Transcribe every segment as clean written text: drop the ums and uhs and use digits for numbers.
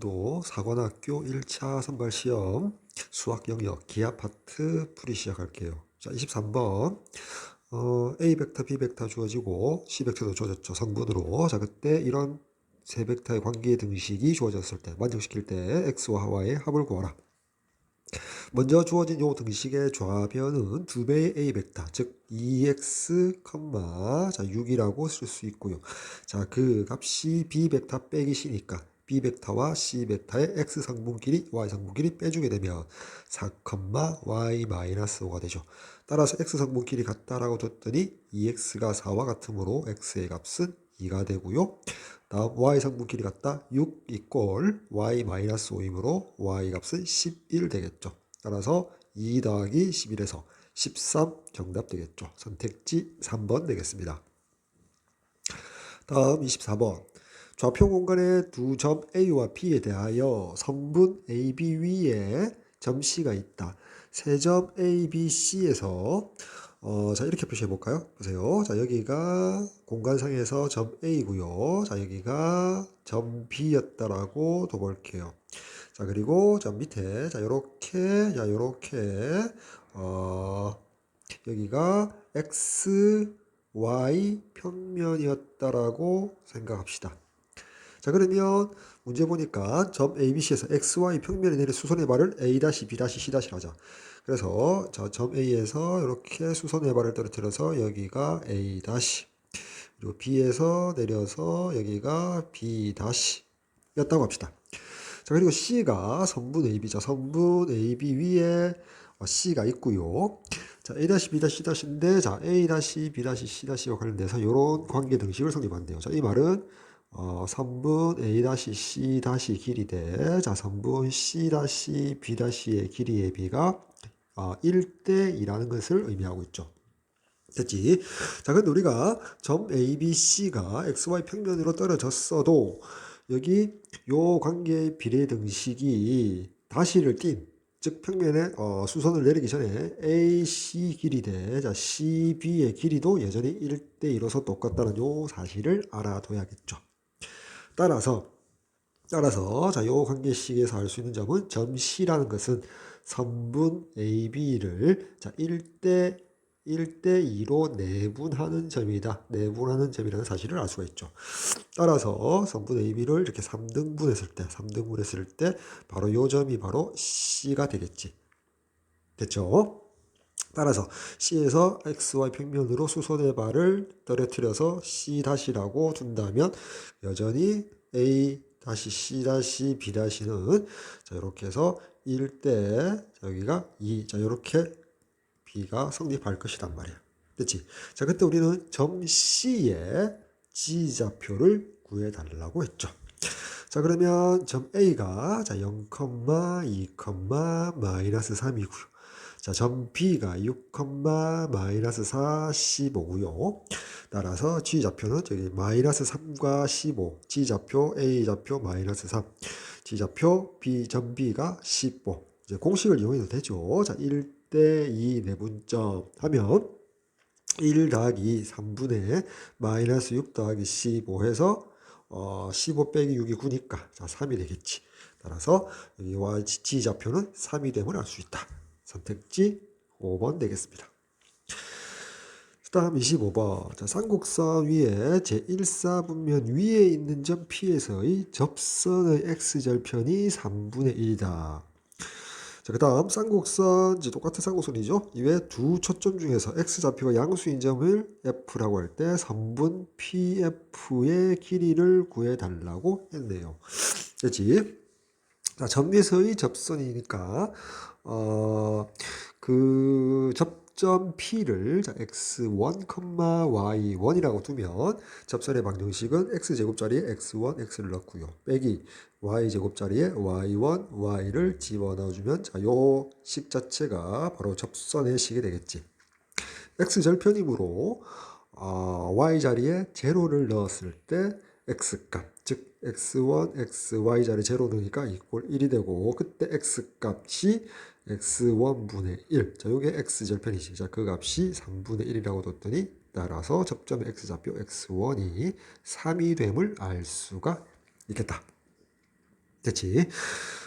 2023년도 사관학교 1차 선발시험 수학 영역 기하 파트 풀이 시작할게요. 자, 23번 A 벡터, B 벡터 주어지고 C 벡터도 주어졌죠. 성분으로. 자, 그때 이런 세 벡터의 관계 등식이 주어졌을 때 만족시킬 때 X와 Y의 합을 구하라. 먼저 주어진 요 등식의 좌변은 두 배의 A 벡터, 즉 2x, 자 6이라고 쓸 수 있고요. 자, 그 값이 B 벡터 빼기 C니까 B 벡터와 C 벡터의 X 성분끼리 Y 성분끼리 빼주게 되면 4, Y 마이너스 5가 되죠. 따라서 X 성분끼리 같다라고 줬더니 2x가 4와 같으므로 X의 값은 2가 되고요. 다음 Y 성분끼리 같다 6 이꼴 Y 마이너스 5이므로 Y 값은 11 되겠죠. 따라서 2 더하기 11에서 13 정답 되겠죠. 선택지 3번 되겠습니다. 다음 24번. 좌표 공간의 두 점 A와 B에 대하여 성분 AB 위에 점 C가 있다. 세 점 A, B, C에서 자, 이렇게 표시해 볼까요? 보세요. 자, 여기가 공간상에서 점 A고요. 자, 여기가 점 B였다라고 둬볼게요. 자, 그리고 저 밑에 요렇게 여기가 X, Y 평면이었다라고 생각합시다. 자, 그러면 문제 보니까 점 ABC에서 XY 평면에 내린 수선의 발을 A-, B-, C' 하자. 그래서 저 점 A에서 이렇게 수선의 발을 떨어뜨려서 여기가 A-, 그리고 B에서 내려서 여기가 B- 였다고 합시다. 자, 그리고 C가 성분 AB죠. 성분 AB 위에 C가 있고요. 자, A-, B-, C'인데, 자, A-, B-, C-와 관련돼서 이런 관계 등식을 성립한대요. 자, 이 말은 성분 A-, C- 길이 대, 자, 성분 C-, B'의 길이의 비가 1대 2라는 것을 의미하고 있죠. 됐지? 자, 근데 우리가 점 ABC가 XY 평면으로 떨어졌어도 여기 요 관계의 비례 등식이 다시를 띈, 즉 평면에 수선을 내리기 전에 AC 길이 대, 자, CB의 길이도 여전히 1대 2로서 똑같다는 요 사실을 알아둬야겠죠. 따라서 자, 요 관계식에서 알 수 있는 점은 점 C라는 것은 성분 AB를 자, 1대 2로 내분하는 점이다. 내분하는 점이라는 사실을 알 수가 있죠. 따라서 성분 AB를 이렇게 3등분 했을 때 바로 요 점이 바로 C가 되겠지. 됐죠? 따라서 C에서 XY 평면으로 수선의 발을 떨어뜨려서 C-라고 둔다면 여전히 A C B'는 자, 이렇게 해서 1대 여기가 2. 자, 이렇게 B가 성립할 것이란 말이야. 됐지? 자, 그때 우리는 점 C의 G좌표를 구해 달라고 했죠. 자, 그러면 점 A가 자, 0, 2, 마이너스 3이고요. 자, 점 B가 6, 마이너스 4, 15고요. 따라서 G좌표는 저기 마이너스 3과 15, G좌표, A좌표 마이너스 3, G좌표 점 B가 15. 이제 공식을 이용해도 되죠. 자, 1대 2 내분점 하면 1 더하기 3분의 마이너스 6 더하기 15 해서 15 빼기 6이 9니까 자, 3이 되겠지. 따라서 여기와 G좌표는 3이 됨을 알 수 있다. 선택지 5번 되겠습니다. 다음 25번. 자, 쌍곡선 위에 제1사분면 위에 있는 점 P에서의 접선의 X절편이 3분의 1이다. 자, 그 다음 쌍곡선, 똑같은 쌍곡선이죠. 이외 두 초점 중에서 X좌표가 양수인 점을 F라고 할 때 선분 PF의 길이를 구해달라고 했네요. 됐지? 자, 점에서의 접선이니까 그 접점 P를 자, x1, y1이라고 두면 접선의 방정식은 x제곱자리에 x1, x를 넣고요. 빼기 y제곱자리에 y1, y를 집어넣어주면 자, 요 식 자체가 바로 접선의 식이 되겠지. x절편이므로 y자리에 제로를 넣었을 때 x값, 즉 x1, xy 자리 제로 넣으니까 이꼴 1이 되고 그때 x값이 x1분의 1. 자, 요게 x절편이지. 자, 그 값이 3분의 1이라고 뒀더니 따라서 접점의 x좌표 x1이 3이 됨을 알 수가 있겠다. 됐지?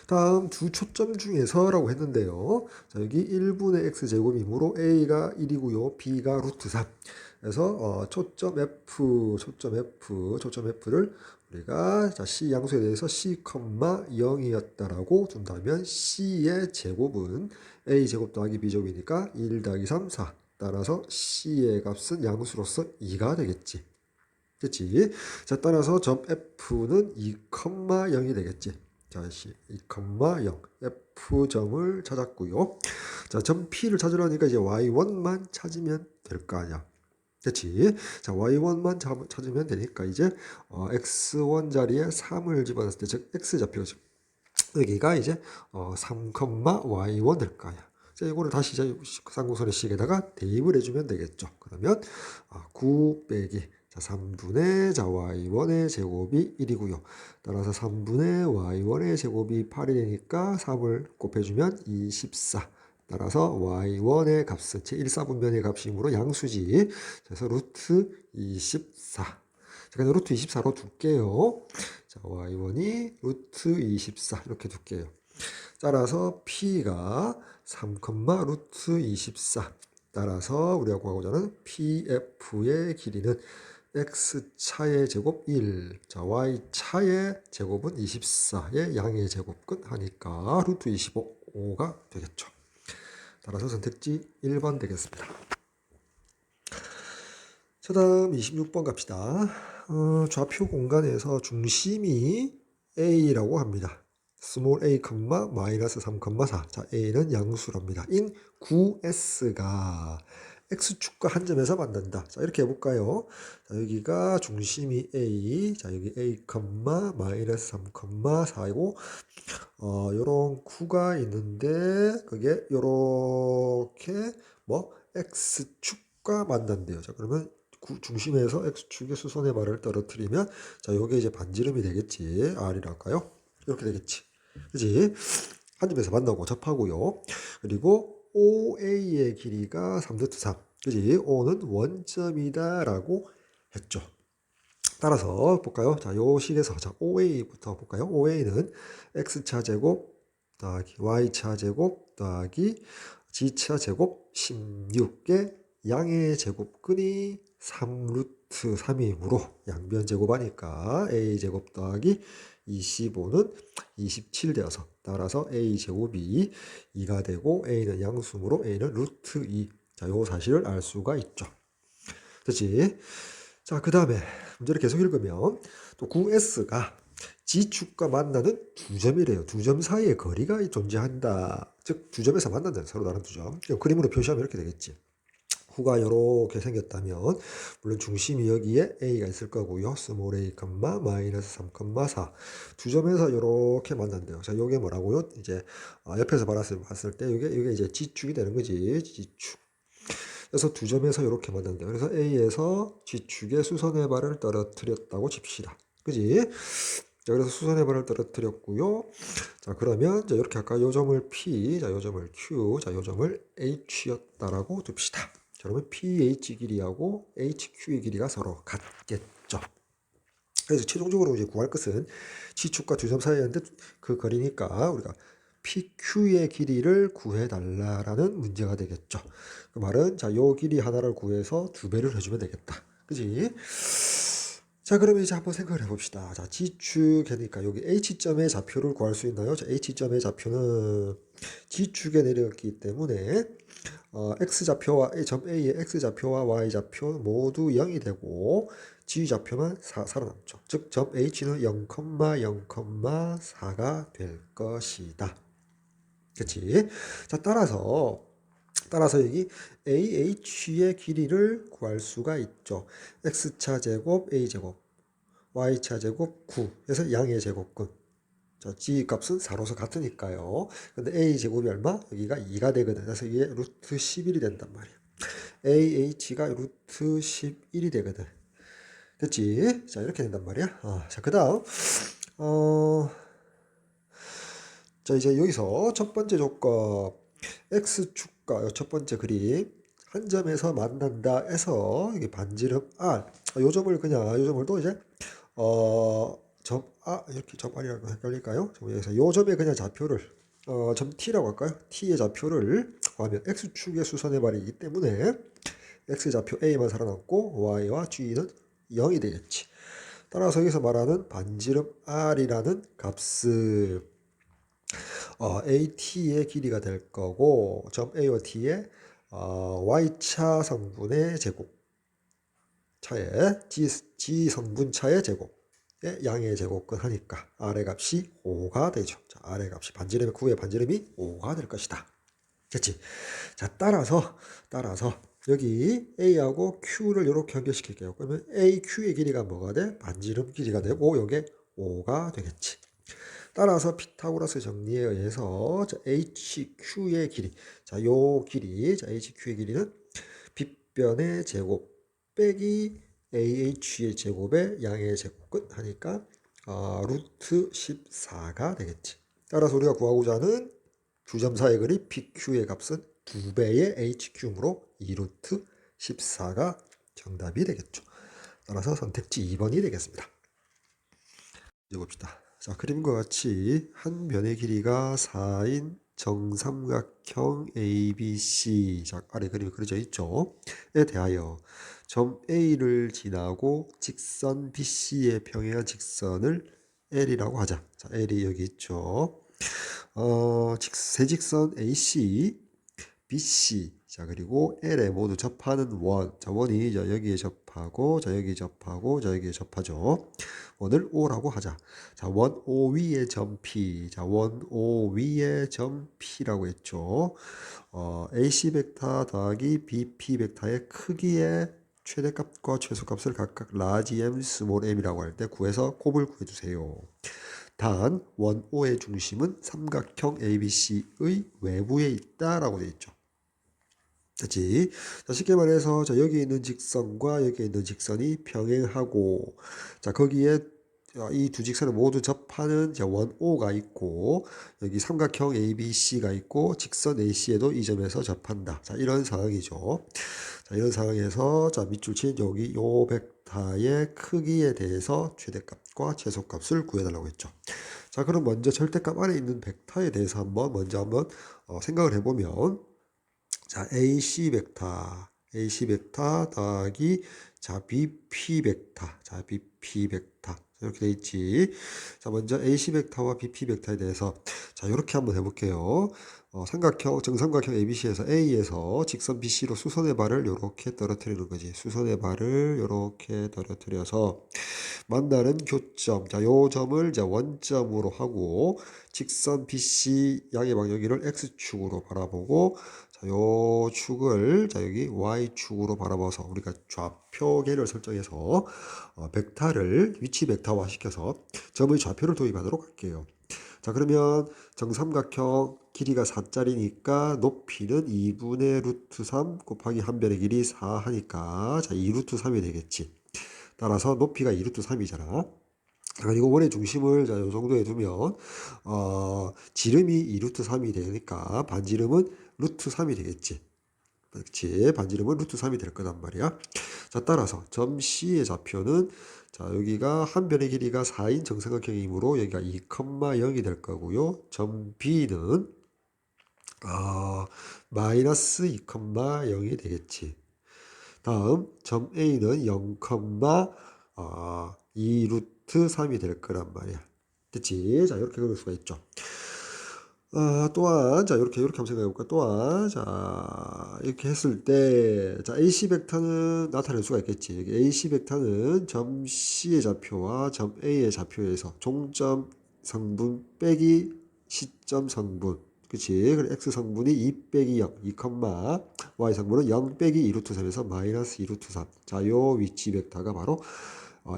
다음 두 초점 중에서라고 했는데요. 자, 여기 1분의 x제곱이므로 a가 1이고요. b가 루트 3. 그래서 초점 f를 우리가 자, c 양수에 대해서 c, 0이었다라고 둔다면 c의 제곱은 a 제곱 더하기 b 제곱이니까 1 더하기 3, 4. 따라서 c의 값은 양수로서 2가 되겠지. 됐지? 자, 따라서 점 f는 2, 0이 되겠지. 자, 2,0 F점을 찾았고요. 자, 점 P를 찾으려니까 이제 Y1만 찾으면 될 거 아니야. 됐지? 자, Y1만 찾으면 되니까 이제 X1 자리에 3을 집어넣었을 때, 즉 X좌표죠. 여기가 이제 3, Y1 될 거 아니야. 자, 이거를 다시 이제 쌍곡선의 식에다가 대입을 해주면 되겠죠. 그러면 9 빼기 자, 3분의 자, y1의 제곱이 1이고요. 따라서 3분의 y1의 제곱이 8이 되니까 3을 곱해주면 24. 따라서 y1의 값은 제 1사분면의 값이므로 양수지. 그래서 루트 24. 자, 그냥 루트 24로 둘게요. 자, y1이 루트 24 이렇게 둘게요. 따라서 p가 3, 루트 24. 따라서 우리가 구하고자 하는 pf의 길이는 x차의 제곱 1, 자 y차의 제곱은 24의 양의 제곱근 하니까 루트 25가 되겠죠. 따라서 선택지 1번 되겠습니다. 자, 다음 26번 갑시다. 좌표 공간에서 중심이 A라고 합니다. 스몰 a, 마이너스 3, 4. 자, A는 양수랍니다. 인 9S가 X축과 한 점에서 만난다. 자, 이렇게 해볼까요? 자, 여기가 중심이 A. 자, 여기 A, 마이너스 3, 4이고, 요런 9가 있는데, 그게 요렇게 X축과 만난대요. 자, 그러면 중심에서 X축의 수선의 발을 떨어뜨리면, 자, 요게 이제 반지름이 되겠지. R이라 할까요? 이렇게 되겠지. 그지? 한 점에서 만나고 접하고요. 그리고 OA의 길이가 3루트 3. 그지? O는 원점이다라고 했죠. 따라서 볼까요? 자, 요 식에서 자, OA부터 볼까요? OA는 X차 제곱 더하기 Y차 제곱 더하기 G차 제곱 16의 양의 제곱근이 3루트 3이므로 양변 제곱하니까 A 제곱 더하기 25는 27 되어서 따라서 A 제곱이 2가 되고 A는 양수므로 A는 루트 2. 자, 요 사실을 알 수가 있죠. 됐지? 자, 그 다음에 문제를 계속 읽으면 또 9S가 G축과 만나는 두 점이래요. 두 점 사이의 거리가 존재한다. 즉, 두 점에서 만난다는 서로 다른 두 점. 그림으로 표시하면 이렇게 되겠지. 후가 이렇게 생겼다면 물론 중심이 여기에 A가 있을 거고요. 스몰 a, 마이너스 3, 4. 두 점에서 이렇게 만난대요. 자, 요게 뭐라고요? 이제 옆에서 봤을 때 이게 이제 G축이 되는 거지. G축. 그래서 두 점에서 이렇게 만난대요. 그래서 A에서 G축의 수선의 발을 떨어뜨렸다고 칩시다. 그지? 자, 그래서 수선의 발을 떨어뜨렸고요. 자, 그러면 자, 이렇게 할까? 요 점을 P, 자, 요 점을 Q, 자, 요 점을 H였다라고 둡시다. 그러면 PH 길이하고 HQ의 길이가 서로 같겠죠. 그래서 최종적으로 이제 구할 것은 G축과 두 점 사이였는데 그 거리니까 우리가 PQ의 길이를 구해달라라는 문제가 되겠죠. 그 말은 자, 요 길이 하나를 구해서 두 배를 해주면 되겠다. 그지? 자, 그러면 이제 한번 생각을 해봅시다. 자, G축이니까 여기 H점의 좌표를 구할 수 있나요? 자, H점의 좌표는 G축에 내렸기 때문에 X좌표와 점 A의 X좌표와 Y좌표 모두 0이 되고 G좌표만 살아남죠. 즉, 점 H는 0,0,4가 될 것이다. 그치? 자, 따라서 여기 AH의 길이를 구할 수가 있죠. X차 제곱 A제곱 Y차 제곱 9 그래서 양의 제곱근. 자, G 값은 4로서 같으니까요. 근데 A 제곱이 얼마? 여기가 2가 되거든. 그래서 이게 루트 11이 된단 말이야. AH가 루트 11이 되거든. 됐지? 자, 이렇게 된단 말이야. 자, 그 다음, 자, 이제 여기서 첫 번째 조건, X축과 첫 번째 그림, 한 점에서 만난다 해서, 이게 반지름 R. 요 점을 또 이제, 이렇게 점 R이라고 헷갈릴까요? 여기서 요 점에 그냥 좌표를 점 T라고 할까요? T의 좌표를 하면 X축의 수선의 발이기 때문에 X 좌표 A만 살아남고 Y와 G는 0이 되겠지. 따라서 여기서 말하는 반지름 R이라는 값은 AT의 길이가 될 거고 점 A와 T의 Y차 성분의 제곱 차에 G 성분 차의 제곱의 양의 제곱근 하니까 R의 값이 5가 되죠. 자, R의 값이 반지름의 9의 반지름이 5가 될 것이다. 됐지? 자, 따라서 여기 A하고 Q를 이렇게 연결시킬게요. 그러면 AQ의 길이가 뭐가 돼? 반지름 길이가 되고 요게 5가 되겠지. 따라서 피타고라스 정리에 의해서 HQ의 길이, 요 길이, HQ의 길이는 빗변의 제곱 빼기 AH의 제곱의 양의 제곱끝 하니까 루트 14가 되겠지. 따라서 우리가 구하고자 하는 주점 사이의 거리 PQ의 값은 2배의 HQ므로 2루트 14가 정답이 되겠죠. 따라서 선택지 2번이 되겠습니다. 이제 봅시다. 자, 그림과 같이 한 변의 길이가 4인 정삼각형 ABC, 자, 아래 그림이 그려져 있죠. 에 대하여 점 A를 지나고 직선 BC의 평행한 직선을 L이라고 하자. 자, L이 여기 있죠. 세 직선 AC, BC, 자, 그리고 L에 모두 접하는 원. 자, 원이 여기에 접하고, 여기에 접하고, 여기에 접하죠. 원을 O라고 하자. 자, 원 O 위에 점 P. 자, 원 O 위에 점 P라고 했죠. AC 벡터 더하기 BP 벡터의 크기의 최대값과 최소값을 각각 라지 M, 스몰 m이라고 할 때 구해서 곱을 구해주세요. 단, 원 O의 중심은 삼각형 ABC의 외부에 있다라고 되어 있죠. 됐지? 자, 쉽게 말해서 여기 있는 직선과 여기 있는 직선이 병행하고 거기에 이 두 직선을 모두 접하는 원 O가 있고 여기 삼각형 ABC가 있고 직선 AC에도 이 점에서 접한다. 자, 이런 상황이죠. 자, 이런 상황에서 밑줄 친 여기 요 벡터의 크기에 대해서 최대값과 최소값을 구해달라고 했죠. 자, 그럼 먼저 절대값 안에 있는 벡터에 대해서 먼저 한번 생각을 해보면 자, AC 벡터 더하기 BP 벡터 이렇게 돼 있지. 자, 먼저 AC 벡터와 BP 벡터에 대해서 이렇게 한번 해볼게요. 정삼각형 ABC에서 A에서 직선 BC로 수선의 발을 이렇게 떨어뜨리는 거지. 수선의 발을 이렇게 떨어뜨려서 만나는 교점, 요 점을 원점으로 하고 직선 BC 양의 방향키를 X축으로 바라보고 요 축을 여기 Y축으로 바라봐서 우리가 좌표계를 설정해서 벡터를 위치 벡터화 시켜서 점의 좌표를 도입하도록 할게요. 자, 그러면 정삼각형 길이가 4짜리니까 높이는 2분의 루트 3 곱하기 한 변의 길이 4 하니까 2루트 3이 되겠지. 따라서 높이가 2루트 3이잖아. 그리고 원의 중심을 요 정도에 두면 지름이 2루트 3이 되니까 반지름은 루트 3이 되겠지. 그렇지. 반지름은 루트 3이 될 거단 말이야. 자, 따라서 점 C의 좌표는 여기가 한 변의 길이가 4인 정삼각형이므로 여기가 2,0이 될 거고요. 점 B는 마이너스 2,0이 되겠지. 다음 점 A는 0,2 루트 3이 될 거란 말이야. 됐지? 자, 이렇게 그릴 수가 있죠. 또한 이렇게 한번 생각해 볼까? 또한 이렇게 했을 때 AC 벡터는 나타낼 수가 있겠지. 여기 AC 벡터는 점 C의 좌표와 점 A의 좌표에서 종점 성분 빼기 시점 성분, 그치? 그리고 X 성분이 2 빼기 0, 2, Y 성분은 0 빼기 2루트 3에서 마이너스 2루트 3. 자, 요 위치 벡터가 바로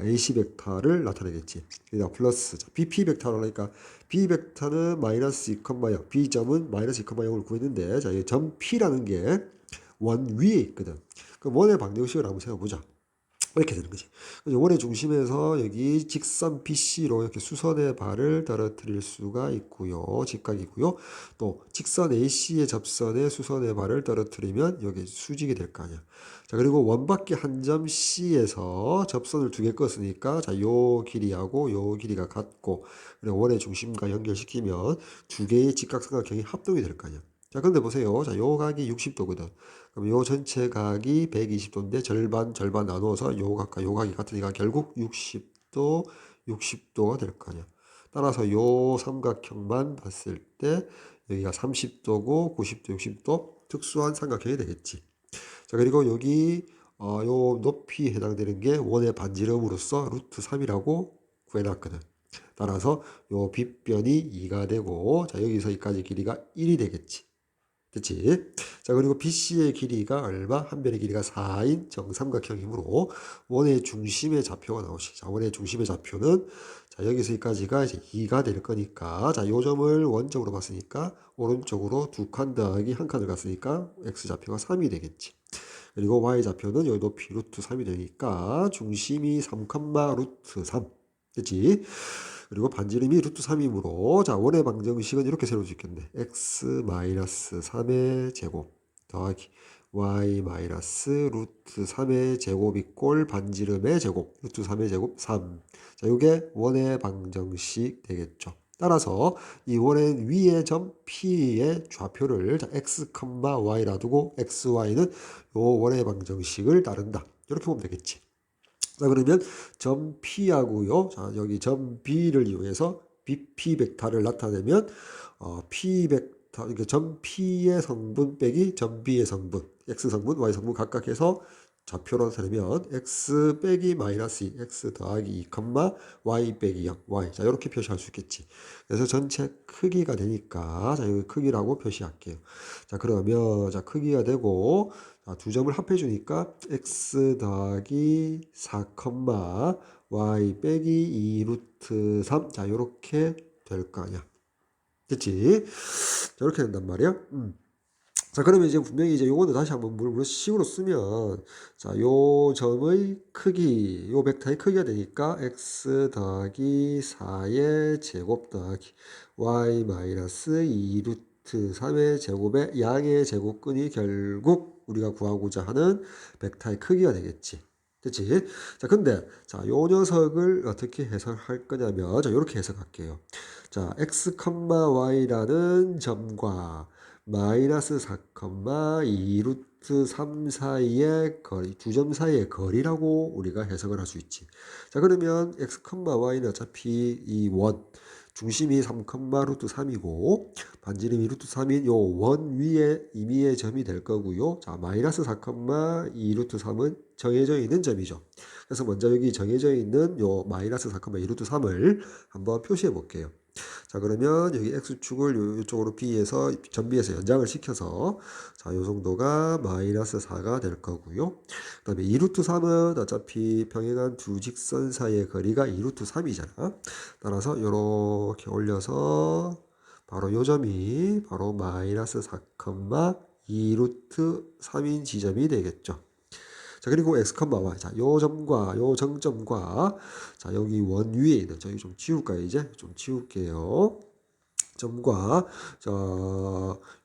AC 벡터를 나타내겠지. 그러니까 플러스 BP 벡터로 하니까 B 벡터는 마이너스 2,0, B점은 마이너스 2,0을 구했는데 이 점 P라는 게 원 위에 있거든. 그럼 원의 방정식을 한번 세워보자. 이렇게 되는 거지. 원의 중심에서 여기 직선 BC로 이렇게 수선의 발을 떨어뜨릴 수가 있고요. 직각이고요. 또 직선 AC의 접선에 수선의 발을 떨어뜨리면 여기 수직이 될 거 아니야. 자, 그리고 원바퀴 한 점 C에서 접선을 두 개 껐으니까 자, 요 길이하고 요 길이가 같고 그리고 원의 중심과 연결시키면 두 개의 직각삼각형이 합동이 될 거 아니야. 자, 근데 보세요. 자, 요 각이 60도거든. 그럼 요 전체 각이 120도인데 절반 나누어서 요 각과 요 각이 같으니까 결국 60도, 60도가 될 거 아니야. 따라서 요 삼각형만 봤을 때 여기가 30도고 90도, 60도 특수한 삼각형이 되겠지. 자, 그리고 여기 요 높이에 해당되는 게 원의 반지름으로서 루트 3이라고 구해놨거든. 따라서 요 빗변이 2가 되고 자, 여기서 여기까지 길이가 1이 되겠지. 그치? 자, 그리고 BC의 길이가 얼마? 한 변의 길이가 4인 정삼각형이므로 원의 중심의 좌표가 나오시. 자, 원의 중심의 좌표는 자, 여기서 여기까지가 이제 2가 될 거니까 자, 요 점을 원점으로 봤으니까 오른쪽으로 두 칸 더하기 한 칸을 갔으니까 x 좌표가 3이 되겠지. 그리고 y 좌표는 여기 높이 루트 3이 되니까 중심이 3, 루트 3. 그치? 그리고 반지름이 루트 3이므로 자, 원의 방정식은 이렇게 세울 수 있겠네. x-3의 제곱 더하기 y-루트 3의 제곱 이꼴 반지름의 제곱 루트 3의 제곱 3. 자, 이게 원의 방정식 되겠죠. 따라서 이 원의 위의 점 P의 좌표를 자, x, y라 두고 xy는 요 원의 방정식을 따른다. 이렇게 보면 되겠지. 자, 그러면 점 P하고요. 자, 여기 점 B를 이용해서 BP 벡터를 나타내면 P 벡터, 그러니까 점 P의 성분 빼기 점 B의 성분, X 성분, Y 성분 각각 해서 좌표로 나타내면 X 빼기 마이너스 2, X 더하기 2, Y 빼기 0, Y. 자, 이렇게 표시할 수 있겠지. 그래서 전체 크기가 되니까, 자, 여기 크기라고 표시할게요. 자, 그러면, 자, 크기가 되고, 자, 두 점을 합해 주니까 x 더하기 4, y 빼기 2 루트 3. 자, 요렇게 될 거 아니야. 됐지? 자, 이렇게 된단 말이야. 자, 그러면 이제 분명히 이제 요거는 다시 한번 식으로 쓰면 자, 요 점의 크기, 요 벡터의 크기가 되니까 x 더하기 4의 제곱 더하기 y 마이너스 2 루트 3의 제곱의 양의 제곱근이 결국 우리가 구하고자 하는 벡터의 크기가 되겠지. 됐지? 자, 근데 자, 요 녀석을 어떻게 해석할 거냐면 자, 요렇게 해석할게요. 자, x, y라는 점과 마이너스 4, 2 루트 3 사이의 거리, 두 점 사이의 거리라고 우리가 해석을 할 수 있지. 자, 그러면 x, y는 어차피 이 원, 중심이 3, 루트 3이고 반지름이 루트 3인 요 원 위에 임의의 점이 될 거고요. 자, 마이너스 4, 2 루트 3은 정해져 있는 점이죠. 그래서 먼저 여기 정해져 있는 요 마이너스 4, 2 루트 3을 한번 표시해 볼게요. 자, 그러면 여기 x축을 이쪽으로 b에서 전비에서 연장을 시켜서 자, 요 정도가 마이너스 4가 될 거고요. 그 다음에 2루트 3은 어차피 평행한 두 직선 사이의 거리가 2루트 3이잖아. 따라서 이렇게 올려서 바로 요 점이 바로 마이너스 4, 2루트 3인 지점이 되겠죠. 자, 그리고 x, y. 자, 요 점과 요 정점과 자, 여기 원 위에 있는 저기 좀 지울까요, 이제? 좀 지울게요. 점과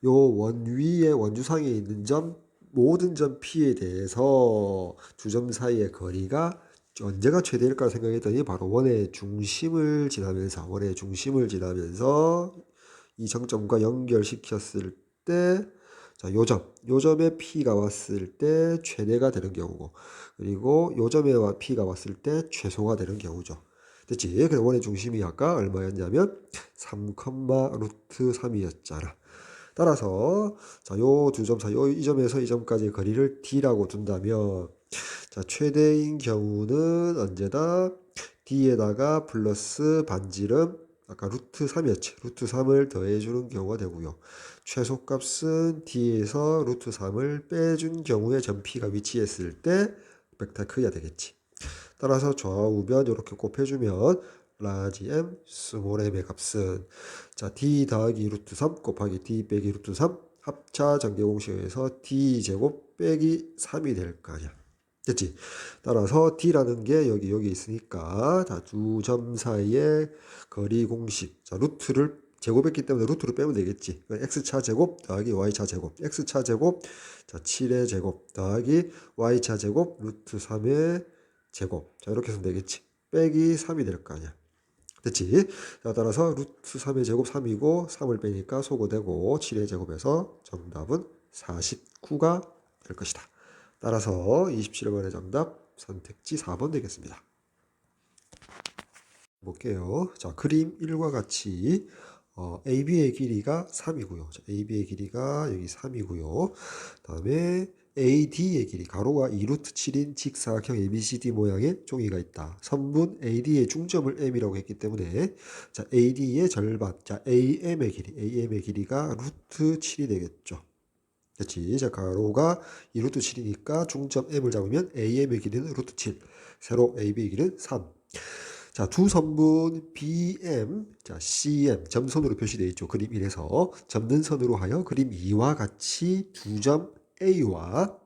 요 원 위에 원주상에 있는 점 모든 점 P에 대해서 두 점 사이의 거리가 언제가 최대일까 생각했더니 바로 원의 중심을 지나면서 이 정점과 연결시켰을 때 자, 요점에 P가 왔을 때 최대가 되는 경우고, 그리고 요점에 P가 왔을 때 최소가 되는 경우죠. 됐지? 그래서 원의 중심이 아까 얼마였냐면 3, 루트 3이었잖아. 따라서 자, 요 두 점 사이, 이 점에서 이 점까지의 거리를 D라고 둔다면 자, 최대인 경우는 언제다? D에다가 플러스 반지름 아까 루트 3이었지. 루트 3을 더해주는 경우가 되고요. 최소값은 D에서 루트 3을 빼준 경우에 점 P가 위치했을 때 벡터 크기가 되겠지. 따라서 좌우변 이렇게 곱해주면 라지 m, 스몰 m의 값은 자 d 더하기 루트 3 곱하기 d 빼기 루트 3 합차 전개공식에서 d 제곱 빼기 3이 될 거 아니야. 됐지? 따라서 D라는 게 여기 있으니까 자, 두 점 사이의 거리 공식. 자, 루트를 제곱했기 때문에 루트를 빼면 되겠지. x차 제곱 더하기 y차 제곱. x차 제곱 자, 7의 제곱 더하기 y차 제곱 루트 3의 제곱. 자, 이렇게 해서 되겠지. 빼기 3이 될 거 아니야. 됐지? 자, 따라서 루트 3의 제곱 3이고 3을 빼니까 소거되고 7의 제곱에서 정답은 49가 될 것이다. 따라서 27번의 정답 선택지 4번 되겠습니다. 볼게요. 자, 그림 1과 같이 AB의 길이가 3이고요. 자, AB의 길이가 여기 3이고요. 다음에 AD의 길이 가로가 2루트 7인 직사각형 ABCD 모양의 종이가 있다. 선분 AD의 중점을 M이라고 했기 때문에 자, AD의 절반, 자, AM의 길이가 루트 7이 되겠죠. 그렇지. 자, 가로가 2루트 7이니까 중점 M을 잡으면 AM의 길이는 루트 7, 세로 AB의 길이는 3. 자, 두 선분 BM, 자, CM, 점선으로 표시되어 있죠. 그림 1에서 접는 선으로 하여 그림 2와 같이 두 점 A와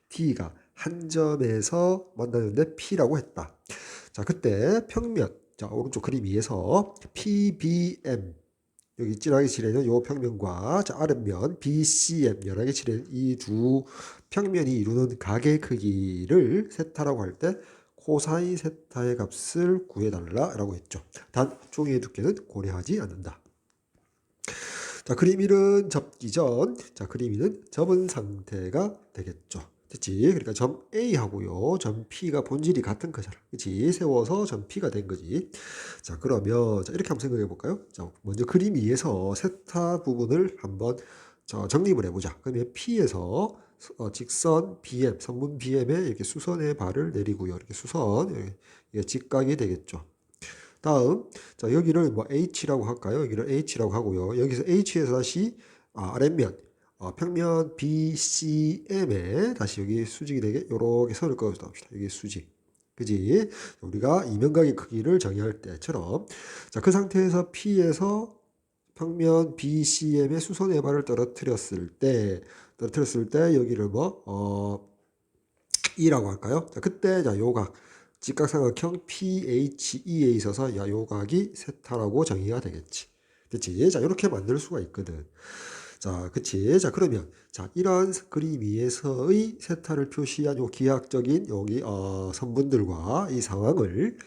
D가 한 점에서 만나는데 P라고 했다. 자, 그때 평면, 자, 오른쪽 그림 2에서 PBM, 여기 진하게 칠해는 요 평면과 자, 아랫면 BCM, 연하게 칠해는 이 두 평면이 이루는 각의 크기를 세타라고 할 때 코사인 세타의 값을 구해달라 라고 했죠. 단 종이의 두께는 고려하지 않는다. 자, 그림 1은 접기 전, 자, 그림 2는 접은 상태가 되겠죠. 됐지? 그러니까 점 A하고요, 점 P가 본질이 같은 거잖아. 그치? 세워서 점 P가 된 거지. 자, 그러면 자, 이렇게 한번 생각해 볼까요? 자, 먼저 그림 2에서 세타 부분을 한번 정립을 해보자. 그러면 P에서 직선 BM, 선분 BM에 이렇게 수선의 발을 내리고요. 이렇게 수선, 이게 직각이 되겠죠. 다음, 자, 여기를 뭐 H라고 할까요? 여기를 H라고 하고요. 여기서 H에서 다시 아랫면, 평면 BCM에 다시 여기 수직이 되게 이렇게 선을 그어줍시다. 여기 수직. 그지? 우리가 이면각의 크기를 정의할 때처럼. 자, 그 상태에서 P에서 평면 BCM의 수선의 발을 떨어뜨렸을 때, 여기를 E라고 할까요? 자, 그때, 자, 요각, 직각삼각형 PHE에 있어서 야, 요각이 세타라고 정의가 되겠지. 그치? 자, 이렇게 만들 수가 있거든. 자, 그치? 자, 그러면, 자, 이러한 그림 위에서의 세타를 표시한 요 기하학적인 여기, 선분들과 이 상황을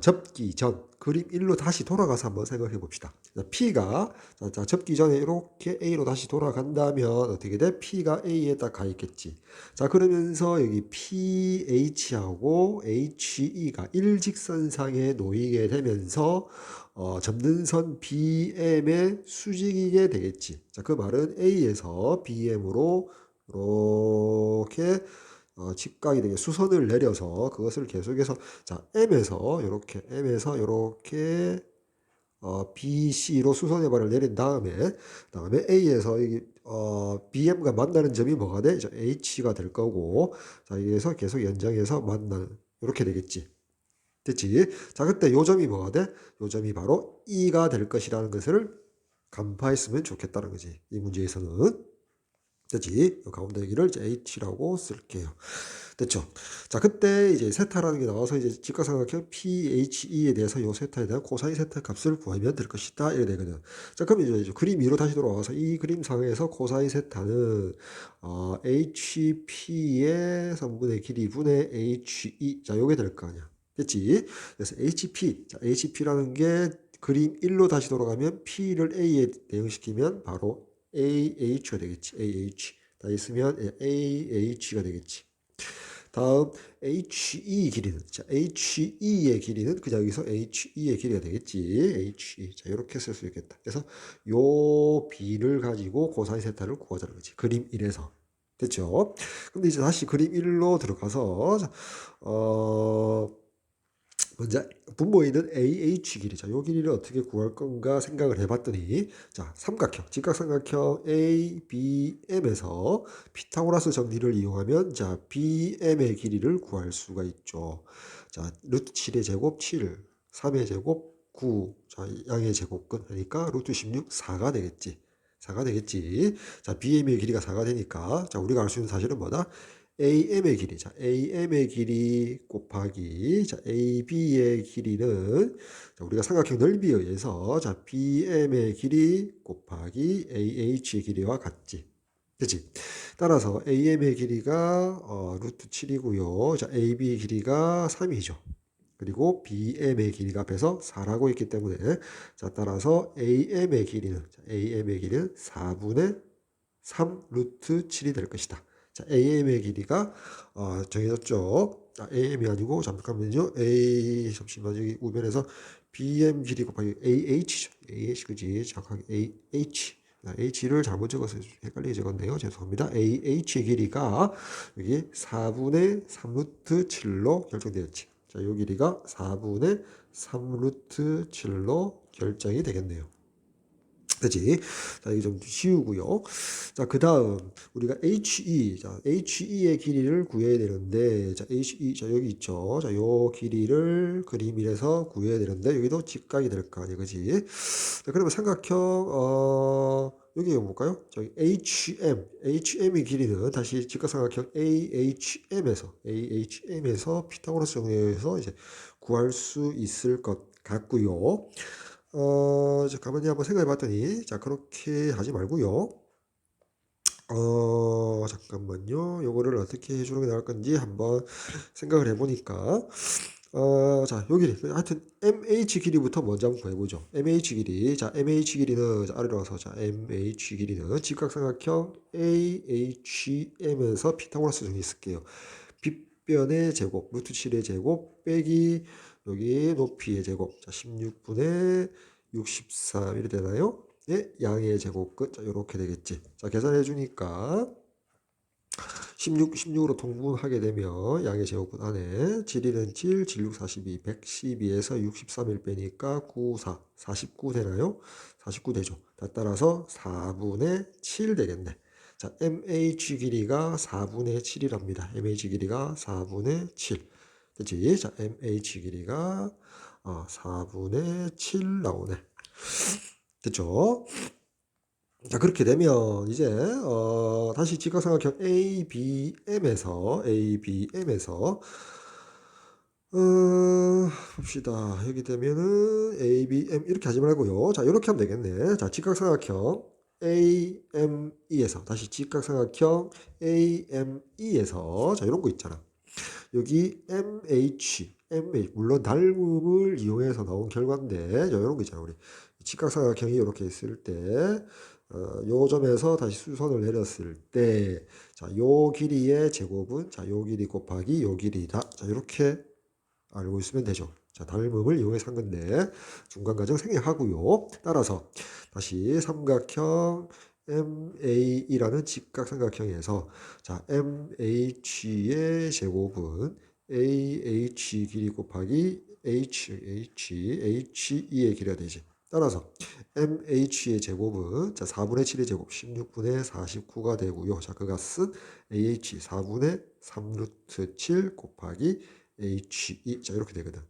접기 전 그림 1로 다시 돌아가서 한번 생각해 봅시다. P가 접기 전에 이렇게 A로 다시 돌아간다면 어떻게 돼? P가 A에 딱 가 있겠지. 자, 그러면서 여기 PH하고 HE가 일직선상에 놓이게 되면서 접는 선 BM의 수직이게 되겠지. 자, 그 말은 A에서 BM으로 이렇게 직각이 되게 수선을 내려서 그것을 계속해서 자, M에서 이렇게 BC로 수선의 발을 내린 다음에 A에서 BM과 만나는 점이 뭐가 돼? 이제 H가 될 거고 자, 여기에서 계속 연장해서 만나는 이렇게 되겠지. 됐지? 자, 그때 요 점이 뭐가 돼? 요 점이 바로 E가 될 것이라는 것을 간파했으면 좋겠다는 거지. 이 문제에서는. 됐지? 요 가운데 여기를 이제 H라고 쓸게요. 됐죠? 자, 그때 이제 세타라는 게 나와서 이제 직각삼각형 PHE에 대해서 요 세타에 대한 코사인 세타 값을 구하면 될 것이다. 이래 되거든. 자, 그럼 이제 그림 위로 다시 돌아와서 이 그림상에서 코사인 세타는 HP의 성분의 길이 분의 HE. 자, 요게 될 거 아니야. 됐지? 그래서 HP. 자, HP라는 게 그림 1로 다시 돌아가면 P를 A에 대응시키면 바로 AH가 되겠지. AH. 다 있으면 AH가 되겠지. 다음 HE 길이는 자 HE의 길이는 그냥 여기서 HE의 길이가 되겠지. HE. 자, 이렇게 쓸 수 있겠다. 그래서 요 B를 가지고 코사인 세타를 구하자는 거지. 그림 1에서. 됐죠? 근데 이제 다시 그림 1로 들어가서 먼저 분모에 있는 AH 길이. 자, 요 길이를 어떻게 구할 건가 생각을 해봤더니, 자, 삼각형, 직각삼각형 ABM에서 피타고라스 정리를 이용하면, 자, BM의 길이를 구할 수가 있죠. 자, 루트 7의 제곱 7, 3의 제곱 9, 자, 양의 제곱근 하니까 루트 16, 4가 되겠지. 4가 되겠지. 자, BM의 길이가 4가 되니까, 자, 우리가 알 수 있는 사실은 뭐다? AM의 길이, 자, AM의 길이 곱하기, 자, AB의 길이는, 자, 우리가 삼각형 넓이에 의해서, 자, BM의 길이 곱하기 AH의 길이와 같지. 그치? 따라서 AM의 길이가, 루트 7이고요. 자, AB 길이가 3이죠. 그리고 BM의 길이가 앞에서 4라고 있기 때문에, 자, 따라서 AM의 길이는 4분의 3 루트 7이 될 것이다. 자, AM의 길이가 정해졌죠. AM이 아니고 잠깐만요. 잠시만 여기 우변에서 BM 길이 곱하기 AH죠. AH 그지? 정확하게 AH. H를 잘못 적어서 헷갈리게 적었네요. 죄송합니다. AH의 길이가 여기 4분의 3 루트 7로 결정되었지. 자, 이 길이가 4분의 3 루트 7로 결정이 되겠네요. 그치? 자, 이게 좀 쉬우고요. 자, 그 다음, 우리가 HE의 길이를 구해야 되는데, 자, 자, 여기 있죠. 자, 요 길이를 그림이라서 구해야 되는데, 여기도 직각이 될 거 아니에요. 그치? 자, 그러면 삼각형, 여기 볼까요? 저기 HM의 길이는 다시 직각삼각형 AHM에서 피타고라스 정리해서 이제 구할 수 있을 것 같고요. 가만히 한번 생각해 봤더니, 자, 그렇게 하지 말고요. 잠깐만요. 요거를 어떻게 해주는 게 나을 건지 한번 생각을 해보니까, 자, 요 길이. 하여튼, MH 길이부터 먼저 한번 구해보죠. MH 길이. 자, MH 길이는, 자, 아래로 와서, 자, MH 길이는 직각삼각형 AHM에서 피타고라스 정리 쓸게요. 빗변의 제곱, 루트 7의 제곱, 빼기, 여기 높이의 제곱. 자, 16분의 63 이렇게 되나요? 예, 양의 제곱 끝. 자, 요렇게 되겠지. 자, 계산해 주니까 16으로 통분하게 되면 양의 제곱분 안에 7, 1은 7, 7, 6, 42, 112에서 63일 빼니까 9, 4, 49 되나요? 49 되죠. 따라서 4분의 7 되겠네. 자, MH 길이가 4분의 7이랍니다. MH 길이가 4분의 7. 그치? 자, MH 길이가 4분의 7 나오네. 됐죠? 자, 그렇게 되면 이제 다시 직각삼각형 ABM에서 봅시다. 여기 되면은 ABM 이렇게 하지 말고요. 자, 이렇게 하면 되겠네. 자, 직각삼각형 AME에서 다시 직각삼각형 AME에서 자, 이런 거 있잖아. 여기 MH 물론 닮음을 이용해서 나온 결과인데 이런 거 있잖아. 우리 직각삼각형이 이렇게 있을 때 요 점에서 다시 수선을 내렸을 때, 자, 요 길이의 제곱은, 자, 요 길이 곱하기 요 길이다. 자, 이렇게 알고 있으면 되죠. 자, 닮음을 이용해서 한 건데, 중간 과정 생략하고요. 따라서, 다시 삼각형 MA이라는 직각삼각형에서, 자, MH의 제곱은 AH 길이 곱하기 HE의 길이가 되지. 따라서 MH의 제곱은 자 4분의 7의 제곱 16분의 49가 되고요. 자, 그것은 AH 4분의 3 루트 7 곱하기 HE 자 이렇게 되거든.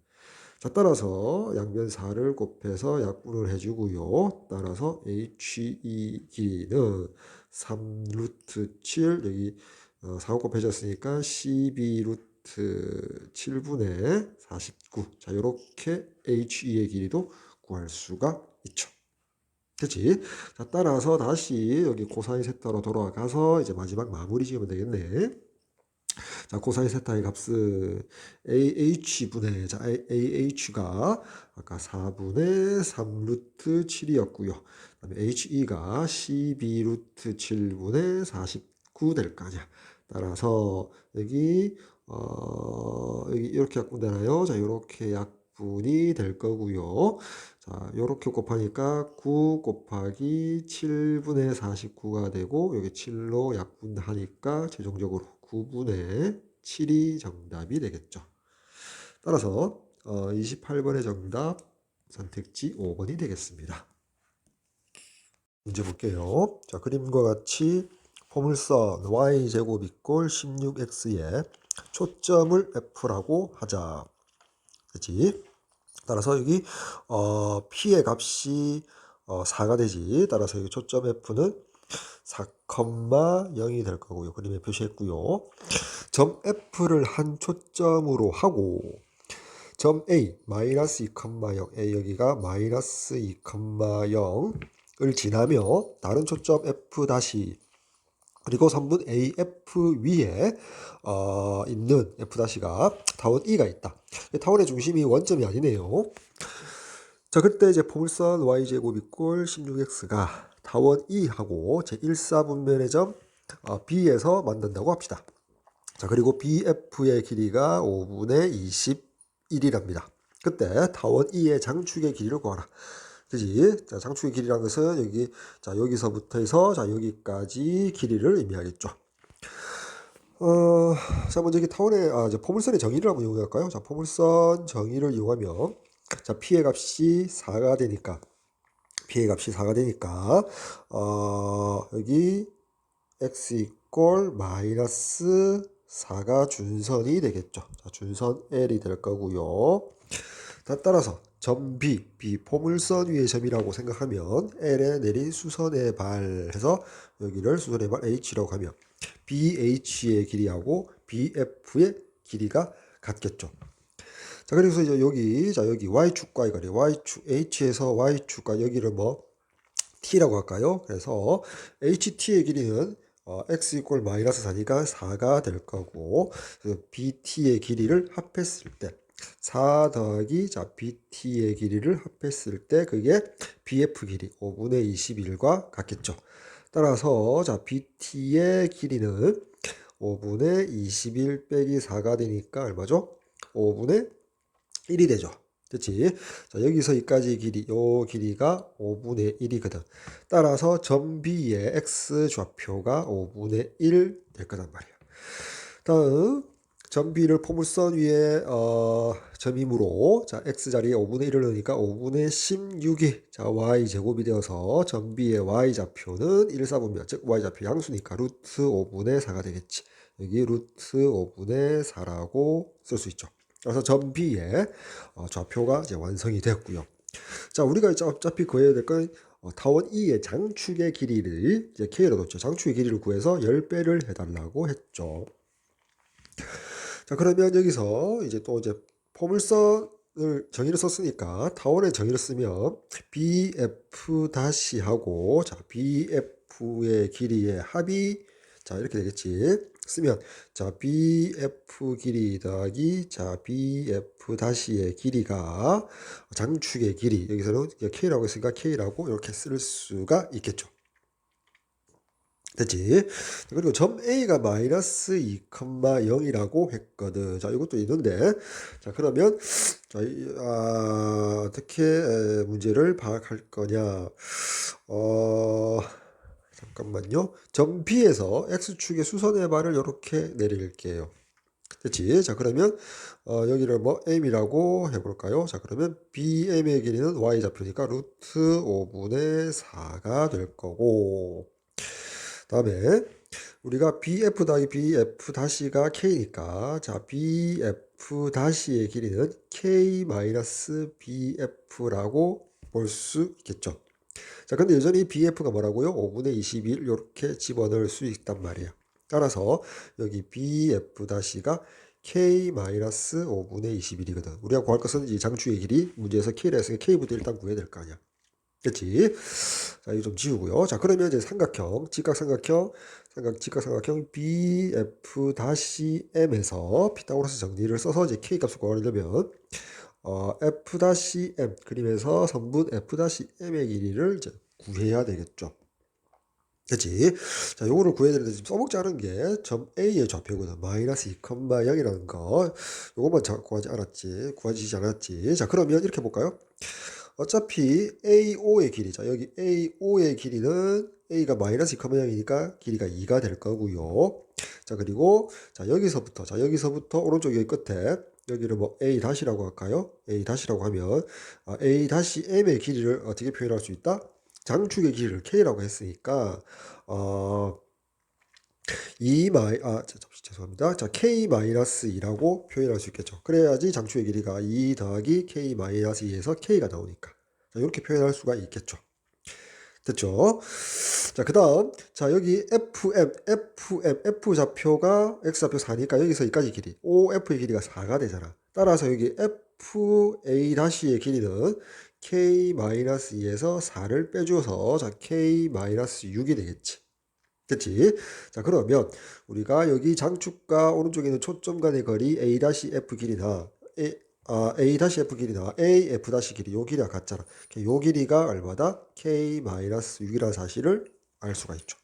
자, 따라서 양변 4를 곱해서 약분을 해주고요. 따라서 HE 길이는 3 루트 7 여기 4가 곱해졌으니까 12 루트 7분의 49. 자, 이렇게 HE의 길이도 구할 수가 있죠. 그치? 자, 따라서 다시 여기 코사인 세타로 돌아가서 이제 마지막 마무리 지으면 되겠네. 자, 코사인 세타의 값은 AH분의, 자, AH가 아까 4분의 3 루트 7이었고요. 그 다음에 HE가 12 루트 7분의 49 될 거 아니야. 따라서 여기, 여기 이렇게 약분되나요? 자, 이렇게 약분이 될 거고요. 자, 요렇게 곱하니까 9 곱하기 7분의 49가 되고 여기 7로 약분하니까 최종적으로 9분의 7이 정답이 되겠죠. 따라서 28번의 정답 선택지 5번이 되겠습니다. 문제 볼게요. 자, 그림과 같이 포물선 y제곱 이꼴 16x에 초점을 f라고 하자. 그치? 따라서 여기 p의 값이 4가 되지. 따라서 여기 초점 f는 4,0이 될 거고요. 그림에 표시했고요. 점 F를 한 초점으로 하고 점 A 마이너스 2,0 A 여기가 마이너스 2,0을 지나며 다른 초점 F 다시 그리고 선분 AF 위에 있는 F-가 타원 E가 있다. 타원의 중심이 원점이 아니네요. 자, 그때 이제 포물선 y제곱 이꼴 16x가 타원 E하고 제1사분면의 점 B에서 만든다고 합시다. 자, 그리고 BF의 길이가 5분의 21이랍니다. 그때 타원 E의 장축의 길이를 구하라. 그지? 자, 장축의 길이란 것은 여기, 자, 여기서부터 해서, 자, 여기까지 길이를 의미하겠죠. 자, 먼저 이게 타원의, 이제 포물선의 정의를 한번 이용할까요? 자, 포물선 정의를 이용하면, 자, P의 값이 4가 되니까, 여기 x 이꼴 마이너스 4가 준선이 되겠죠. 자, 준선 L이 될 거고요. 따라서 점 B 포물선 위의 점이라고 생각하면 L에 내린 수선의 발 해서 여기를 수선의 발 H라고 하면 BH의 길이하고 BF의 길이가 같겠죠. 자, 그래서 이제 여기 Y축과 이거래. Y축, H에서 Y축과 여기를 뭐 T라고 할까요? 그래서 HT의 길이는 x 이꼴 마이너스 4니까 4가 될 거고 BT의 길이를 합했을 때 4 더하기 자 BT의 길이를 합했을 때 그게 BF 길이 5분의 21과 같겠죠. 따라서 자 BT의 길이는 5분의 21 빼기 4가 되니까 얼마죠? 5분의 1이 되죠. 그치? 자, 여기서 여기까지 길이, 요 길이가 5분의 1이거든. 따라서 점 B의 X 좌표가 5분의 1 될 거단 말이야. 다음, 점 B를 포물선 위에, 점이므로, 자, X 자리에 5분의 1을 넣으니까 5분의 16이, 자, Y 제곱이 되어서 점 B의 Y 좌표는 1, 4분면, 즉, Y 좌표 양수니까 루트 5분의 4가 되겠지. 여기 루트 5분의 4라고 쓸 수 있죠. 그래서 점 B의 좌표가 이제 완성이 되었고요. 자, 우리가 이제 어차피 구해야 될 건 타원 E의 장축의 길이를 이제 K로 뒀죠. 장축의 길이를 구해서 10배를 해달라고 했죠. 자, 그러면 여기서 이제 또 이제 포물선을 정의를 썼으니까 타원의 정의를 쓰면 BF 다시 하고 자, BF의 길이의 합이 자, 이렇게 되겠지. 쓰면 자, BF 길이 더하기 자, BF 다시의 길이가 장축의 길이 여기서는 K라고 했으니까 K라고 이렇게 쓸 수가 있겠죠. 됐지? 그리고 점 A가 마이너스 2,0이라고 했거든. 자, 이것도 있는데. 자, 그러면, 자, 어떻게 문제를 파악할 거냐. 잠깐만요. 점 B에서 X축의 수선의 발을 이렇게 내릴게요. 됐지? 자, 그러면, 여기를 뭐, M이라고 해볼까요? 자, 그러면 BM의 길이는 Y 좌표니까 루트 5분의 4가 될 거고. 다음에 우리가 BF 더하기 BF 다시가 K니까 자 BF 다시의 길이는 K 마이너스 BF라고 볼 수 있겠죠. 자 근데 여전히 BF가 뭐라고요? 5분의 21 이렇게 집어넣을 수 있단 말이에요. 따라서 여기 BF 다시가 K 마이너스 5분의 21이거든. 우리가 구할 것은 이 장축의 길이 문제에서 K라 했으니까 K부터 일단 구해야 될 거 아니야. 그렇지? 자, 이거 좀 지우고요. 자, 그러면 이제 삼각형, 직각삼각형 BF-M에서 피타고라스 정리를 써서 이제 K 값을 구하려면 F-M 그림에서 선분 F-M의 길이를 이제 구해야 되겠죠. 그치? 자, 요거를 구해야 되는데 지금 써먹지 않은 게 점 A의 좌표거든. 마이너스 2,0이라는 거. 요것만 구하지 않았지. 자, 그러면 이렇게 볼까요? 어차피 AO의 길이, 자, 여기 AO의 길이는 A가 마이너스 2,0이니까 길이가 2가 될 거고요. 자, 그리고, 자, 여기서부터 오른쪽 여기 끝에, 여기를 뭐 A 다시라고 할까요? A 다시라고 하면, A 다시 M의 길이를 어떻게 표현할 수 있다? 장축의 길이를 K라고 했으니까, 죄송합니다. 자, K-2라고 표현할 수 있겠죠. 그래야지 장축의 길이가 2 더하기 K-2에서 K가 나오니까. 자, 이렇게 표현할 수가 있겠죠. 됐죠? 자, 그 다음. 자, 여기 F 좌표가 X좌표 4니까 여기서 여기까지 길이. OF의 길이가 4가 되잖아. 따라서 여기 FA-의 길이는 K-2에서 4를 빼줘서 자, K-6이 되겠지. 됐지? 자, 그러면 우리가 여기 장축과 오른쪽에 있는 초점 간의 거리 A-F 길이나 A-F 길이나 AF- 길이 요 길이가 같잖아. 요 길이가 얼마다? K-6이라는 사실을 알 수가 있죠.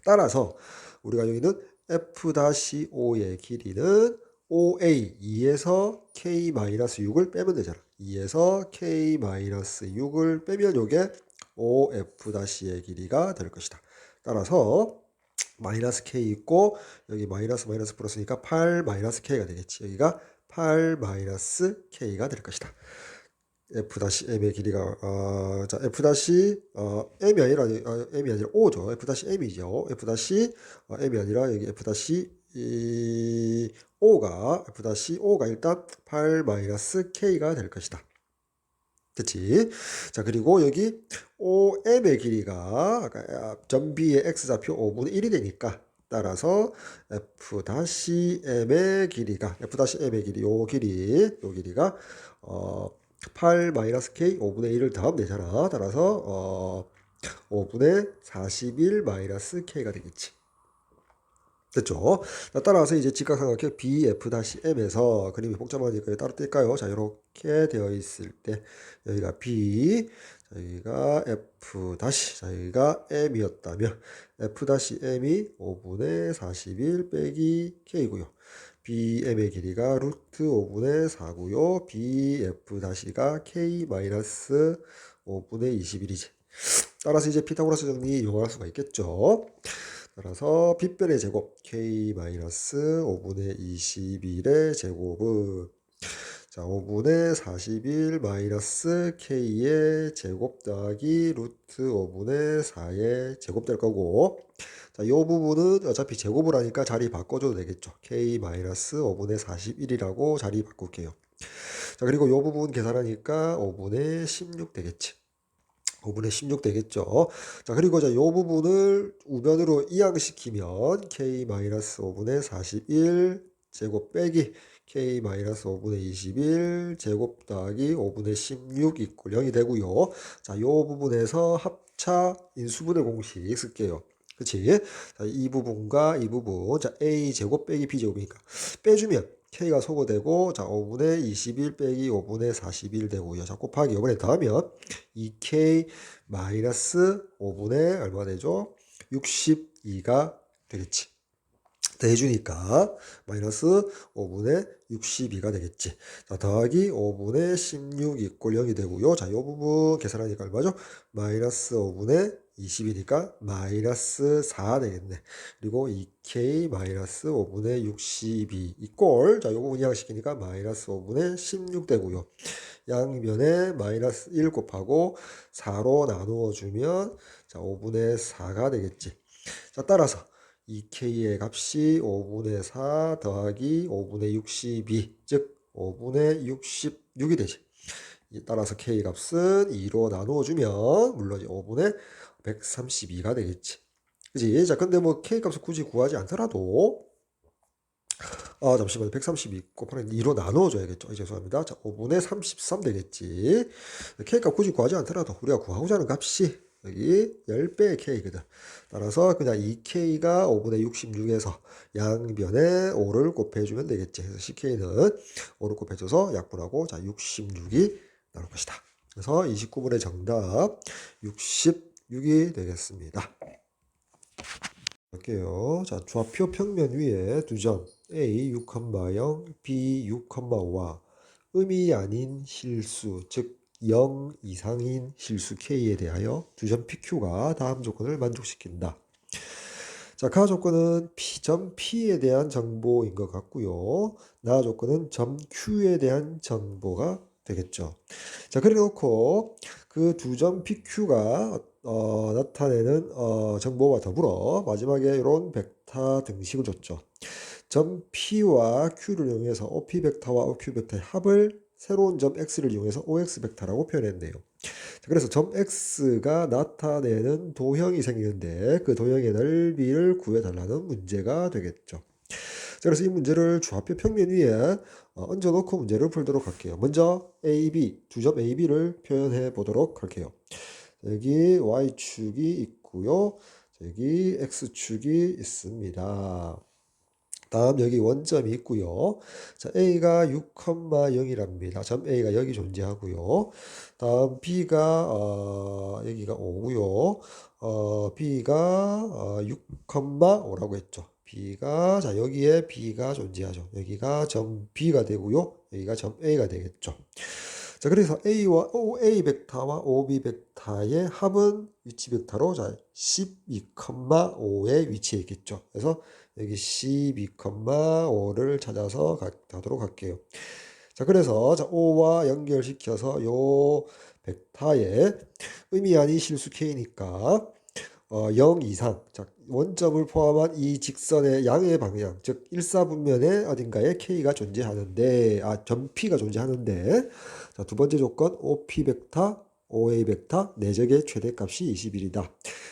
따라서 우리가 여기는 F-O의 길이는 OA 2에서 K-6을 빼면 되잖아. 2에서 K-6을 빼면 요게 OF-의 길이가 될 것이다. 따라서 마이너스 K 있고 여기 마이너스 플러스니까 8 마이너스 K가 되겠지. 여기가 8 마이너스 K가 될 것이다. F-M의 길이가 자 M이 아니라 M이 아니라 O죠. F-M이죠. M이 아니라 여기 F-O가 일단 8 마이너스 K가 될 것이다. 됐지? 자, 그리고 여기 OM의 길이가 아까 점 B의 X좌표 5분의 1이 되니까 따라서 F-M의 길이가 요 길이가 8 마이너스 K 5분의 1을 더하면 되잖아. 따라서 5분의 41 마이너스 K가 되겠지. 됐죠? 따라서 이제 직각삼각형 BF-M에서 그림이 복잡하니까 따로 뗄까요? 자, 이렇게 되어 있을 때 여기가 B, 여기가 F- 자, 여기가 M이었다면 F-M이 5분의 41 빼기 K고요. BM의 길이가 루트 5분의 4고요. BF-가 K 마이너스 5분의 21이지. 따라서 이제 피타고라스 정리 이용할 수가 있겠죠. 따라서 빗변의 제곱 K-5분의 21의 제곱은 자 5분의 41 마이너스 K의 제곱 더하기 루트 5분의 4의 제곱 될 거고 자, 이 부분은 어차피 제곱을 하니까 자리 바꿔줘도 되겠죠. K-5분의 41이라고 자리 바꿀게요. 자, 그리고 이 부분 계산하니까 5분의 16 되겠지. 5분의 16 되겠죠. 자, 그리고 이 부분을 우변으로 이항시키면 K-5분의 41 제곱 빼기 K-5분의 21 제곱 더하기 5분의 16 이꼴 0이 되고요. 자, 이 부분에서 합차 인수분해 공식 쓸게요. 그치? 자, 이 부분과 이 부분. 자, A 제곱 빼기 B 제곱이니까 빼주면 K가 소거되고 자 5분의 21 빼기 5분의 41 되고요. 자 곱하기 이번에 더하면 2K 마이너스 5분의 얼마 되죠? 62가 되겠지. 대주니까 마이너스 5분의 62가 되겠지. 자, 더하기 5분의 16 이꼴 0이 되고요. 자, 이 부분 계산하니까 얼마죠? 마이너스 5분의 20이니까 마이너스 4 되겠네. 그리고 2K 마이너스 5분의 62 이꼴 자, 이 부분 이항시키니까 마이너스 5분의 16 되고요. 양변에 마이너스 1 곱하고 4로 나누어 주면 자, 5분의 4가 되겠지. 자, 따라서 2K의 값이 5분의 4 더하기 5분의 62, 즉 5분의 66이 되지. 따라서 K 값은 2로 나누어 주면 물론 5분의 132가 되겠지. 그지? 자, 근데 뭐 K 값을 굳이 구하지 않더라도 잠시만요. 132 곱하기 2로 나누어줘야겠죠. 죄송합니다. 자, 5분의 33 되겠지. K값 굳이 구하지 않더라도 우리가 구하고자 하는 값이 여기 10배의 K거든. 따라서 그냥 2K가 5분의 66에서 양변에 5를 곱해주면 되겠지. 그래서 CK는 5를 곱해줘서 약분하고 자 66이 나올 것이다. 그래서 29번의 정답 66이 되겠습니다. 할게요. 자, 좌표 평면 위에 두 점 A 6,0, B 6,5와 음이 아닌 실수, 즉 0 이상인 실수 K에 대하여 두 점 PQ가 다음 조건을 만족시킨다. 자, 가 조건은 점 P에 대한 정보인 것 같고요. 나 조건은 점 Q에 대한 정보가 되겠죠. 자, 그래 놓고 그 두 점 PQ가 나타내는 정보와 더불어 마지막에 이런 벡터 등식을 줬죠. 점 P와 Q를 이용해서 OP 벡터와 OQ 벡터의 합을 새로운 점 X를 이용해서 OX 벡터라고 표현했네요. 자, 그래서 점 x가 나타내는 도형이 생기는데 그 도형의 넓이를 구해달라는 문제가 되겠죠. 자, 그래서 이 문제를 좌표 평면 위에 얹어놓고 문제를 풀도록 할게요. 먼저 AB, 두 점 AB를 표현해 보도록 할게요. 여기 Y축이 있고요. 여기 X축이 있습니다. 다음 여기 원점이 있고요. 자, A가 6,0이랍니다. 점 A가 여기 존재하고요. 다음 B가 여기가 5고요. B가 6,5라고 했죠. B가 자 여기에 B가 존재하죠. 여기가 점 B가 되고요. 여기가 점 A가 되겠죠. 자, 그래서 A와 OA 벡터와 OB 벡터의 합은 위치 벡터로 자 12,5에 위치해 있겠죠. 그래서 여기 12,5를 찾아서 가도록 할게요. 자, 그래서 자, O와 연결시켜서 요 벡터의 의미하니 실수 K니까 0 이상, 자, 원점을 포함한 이 직선의 양의 방향, 즉 일사분면에 어딘가에 K가 존재하는데, 점 P가 존재하는데, 자, 두 번째 조건 OP 벡터, OA 벡터 내적의 최대값이 21이다.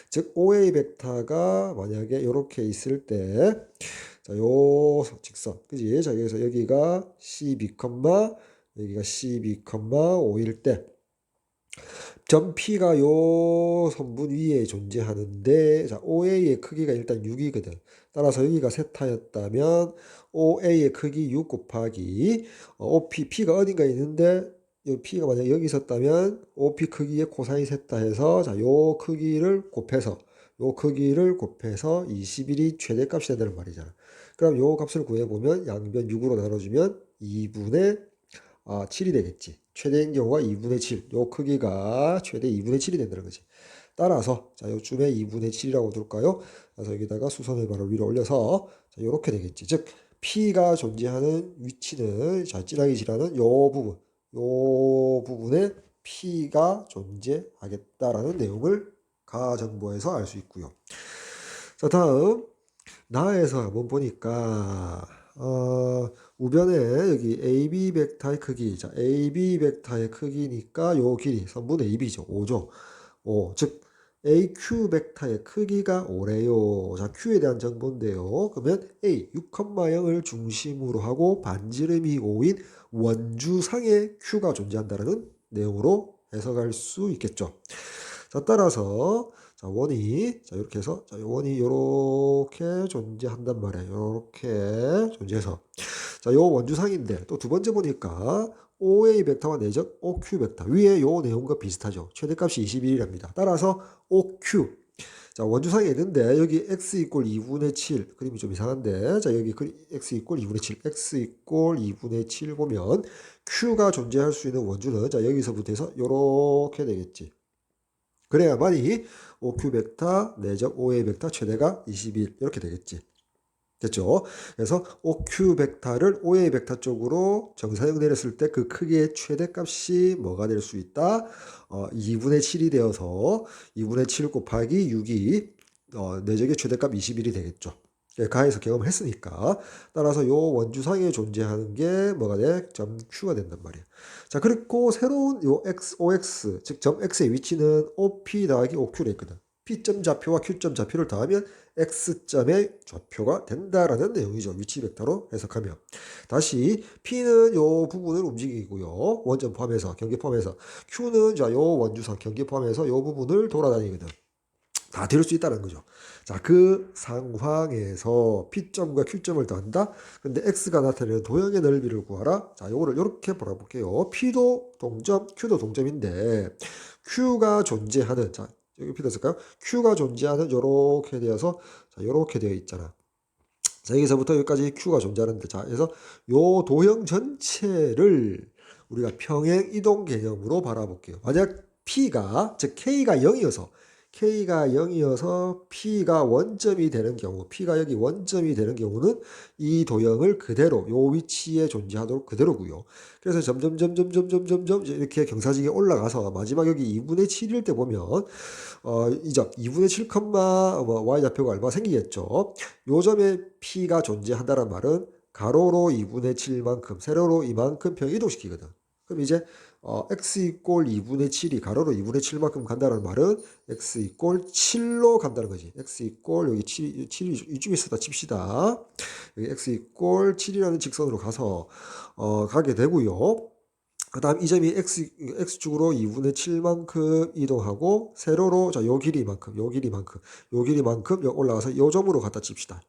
즉 OA 벡터가 만약에 이렇게 있을 때, 자, 요 직선, 그지? 자, 여기서 여기가 12, 여기가 12,5일 때. 점 P가 요 선분 위에 존재하는데 자 OA의 크기가 일단 6이거든. 따라서 여기가 세타였다면 OA의 크기 6 곱하기 OP, P가 어딘가에 있는데 이 P가 만약 여기 있었다면 OP 크기의 코사인 세타 해서 자 요 크기를 곱해서 21이 최대값이 된다는 말이잖아. 그럼 요 값을 구해보면 양변 6으로 나눠주면 2분의 7이 되겠지. 최대인 경우가 2분의 7. 요 크기가 최대 2분의 7이 된다는 거지. 따라서 자 요쯤에 2분의 7이라고 둘까요? 그래서 여기다가 수선을 바로 위로 올려서 자 요렇게 되겠지. 즉 P가 존재하는 위치는 자 찌랑이지라는 요 부분에 P가 존재하겠다라는 내용을 가정부에서 알 수 있고요. 자, 다음 나에서 한번 보니까 우변에 여기 AB 벡터의 크기, 자 AB 벡터의 크기니까 요 길이 선분 AB죠. 5죠. 5, 즉 AQ 벡터의 크기가 5래요. 자 Q에 대한 정보인데요. 그러면 A 6,0을 중심으로 하고 반지름이 5인 원주상에 Q가 존재한다는 내용으로 해석할 수 있겠죠. 자, 따라서 자, 원이 자, 이렇게 해서 자, 원이 이렇게 존재한단 말이에요. 이렇게 존재해서 자, 요 원주상인데 또 두 번째 보니까 OA 벡터와 내적 OQ 벡터 위에 요 내용과 비슷하죠. 최대값이 21이랍니다. 따라서 OQ 자, 원주상에 있는데 여기 x 이꼴 2분의 7 그림이 좀 이상한데 자 여기 x 이꼴 2분의 7 x 이꼴 2분의 7 보면 q가 존재할 수 있는 원주는 자 여기서부터 해서 요렇게 되겠지. 그래야만이 OQ 벡터 내적 OA 벡터 최대가 21 이렇게 되겠지. 됐죠? 그래서 OQ 벡터를 OA 벡터 쪽으로 정사형 내렸을 때 그 크기의 최대값이 뭐가 될 수 있다? 2분의 7이 되어서 2분의 7 곱하기 6이 내적의 최대값 21이 되겠죠. 가에서 경험을 했으니까 따라서 요 원주상에 존재하는 게 뭐가 돼? 점 Q가 된단 말이야. 자, 그리고 새로운 요 OX 즉 점 X의 위치는 OP 더하기 OQ로 했거든. P점 좌표와 Q점 좌표를 더하면 X점의 좌표가 된다라는 내용이죠. 위치 벡터로 해석하면. 다시 P는 요 부분을 움직이고요. 원점 포함해서 경계 포함해서 Q는 자 요 원주상 경계 포함해서 요 부분을 돌아다니거든. 다 될 수 있다는 거죠. 자, 그 상황에서 P점과 Q점을 더한다. 근데 X가 나타내는 도형의 넓이를 구하라. 자, 요거를 이렇게 보라볼게요. P도 동점, Q도 동점인데 Q가 존재하는 자, 여기 P 됐을까요? Q가 존재하는 요렇게 되어서 자, 요렇게 되어 있잖아. 자, 여기서부터 여기까지 Q가 존재하는데 자, 그래서 요 도형 전체를 우리가 평행 이동 개념으로 바라볼게요. 만약 P가 즉 K가 0이어서 P가 원점이 되는 경우, P가 여기 원점이 되는 경우는 이 도형을 그대로 요 위치에 존재하도록 그대로고요. 그래서 점점 이렇게 경사지게 올라가서 마지막 여기 2분의 7일 때 보면 이제 2분의 7, y 좌표가 얼마 생기겠죠. 요 점에 P가 존재한다는 말은 가로로 2분의 7만큼, 세로로 이만큼 평 이동시키거든. 그럼 이제 x 이꼴 2분의 7이 가로로 2분의 7만큼 간다는 말은 x 이꼴 7로 간다는 거지. x 이꼴 여기 7이 이쪽에 있었다 칩시다. 여기 x 이꼴 7이라는 직선으로 가서 가게 되고요. 그 다음 이 점이 x축으로 2분의 7만큼 이동하고 세로로 자, 요 길이만큼 올라가서 요 점으로 갖다 칩시다.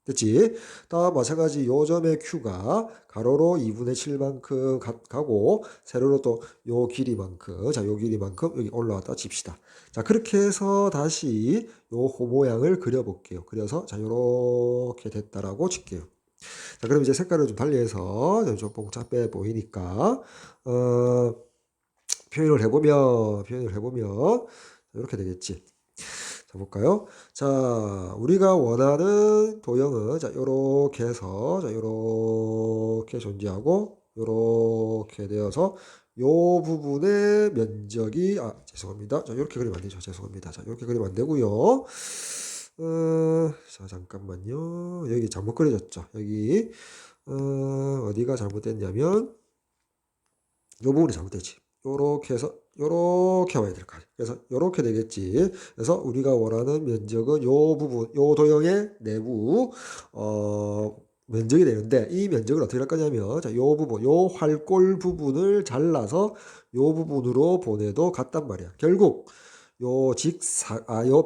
됐지? 다음 마찬가지 요 점의 q가 가로로 2분의 7만큼 가고 세로로 또 요 길이만큼 요 길이만큼 여기 올라왔다 칩시다. 자, 그렇게 해서 다시 요 모양을 그려볼게요. 그려서 자, 요렇게 됐다라고 칠게요. 자, 그럼 이제 색깔을 좀 달리해서 좀 복잡해 보이니까 표현을 해보면 이렇게 되겠지. 자, 볼까요? 자, 우리가 원하는 도형은 자, 요렇게 해서 자, 요렇게 존재하고 요렇게 되어서 요 부분의 면적이 죄송합니다. 자, 요렇게 그리면 안 되죠. 죄송합니다. 자, 요렇게 그리면 안 되고요. 자, 잠깐만요. 여기 잘못 그려졌죠. 여기 어디가 잘못됐냐면 요 부분이 잘못됐지. 요렇게 해서 요렇게 와야 될 거 아니야. 그래서 요렇게 되겠지. 그래서 우리가 원하는 면적은 요 부분, 요 도형의 내부 면적이 되는데 이 면적을 어떻게 할 거냐면 자, 요 부분, 요 활골 부분을 잘라서 요 부분으로 보내도 같단 말이야. 결국 요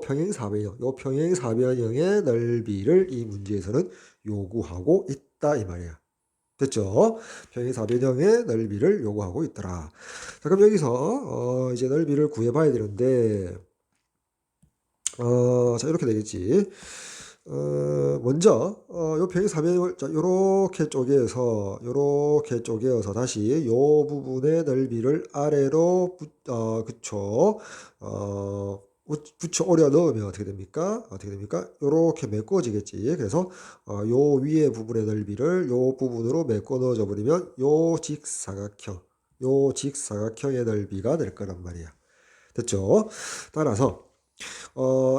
평행사변형의 넓이를 이 문제에서는 요구하고 있다 이 말이야. 됐죠? 평행사변형의 넓이를 요구하고 있더라. 자, 그럼 여기서 이제 넓이를 구해봐야 되는데 자, 이렇게 되겠지. 먼저 요 평행사변형을 자, 요렇게 쪼개어서 다시 요 부분의 넓이를 아래로 붙여 오려 넣으면 어떻게 됩니까? 요렇게 메꿔지겠지. 그래서 요 위에 부분의 넓이를 요 부분으로 메꿔 넣어줘 버리면 요 직사각형의 넓이가 될 거란 말이야. 됐죠? 따라서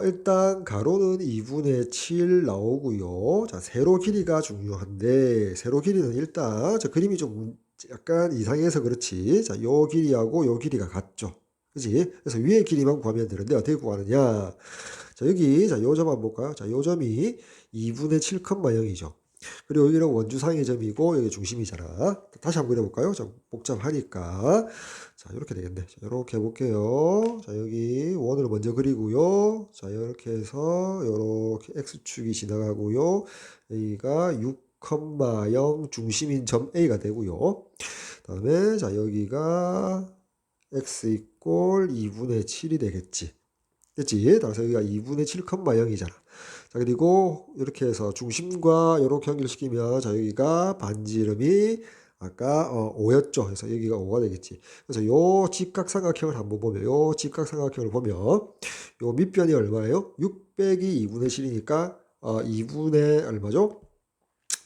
일단 가로는 2분의 7 나오고요. 자, 세로 길이가 중요한데 세로 길이는 일단 저 그림이 좀 약간 이상해서 그렇지. 자, 요 길이하고 요 길이가 같죠. 그지? 그래서 위의 길이만 구하면 되는데 어떻게 구하느냐? 자, 여기 자, 요 점 한번 볼까요? 자, 요 점이 2분의 7, 0이죠. 그리고 여기는 원주상의 점이고 여기 중심이잖아. 다시 한번 그려볼까요? 자, 복잡하니까. 자, 이렇게 되겠네. 자, 이렇게 해볼게요. 자, 여기 원을 먼저 그리고요. 자, 이렇게 해서 이렇게 x축이 지나가고요. 여기가 6,0 중심인 점 A가 되고요. 다음에 자, 여기가 x 이꼴 2분의 7이 되겠지. 됐지? 따라서 여기가 2분의 7, 0이잖아. 자, 그리고 이렇게 해서 중심과 이렇게 연결시키면 자, 여기가 반지름이 아까 5였죠. 그래서 여기가 5가 되겠지. 그래서 요 직각삼각형을 한번 보면 요 밑변이 얼마예요? 6 빼기 2분의 7이니까 2분의 얼마죠?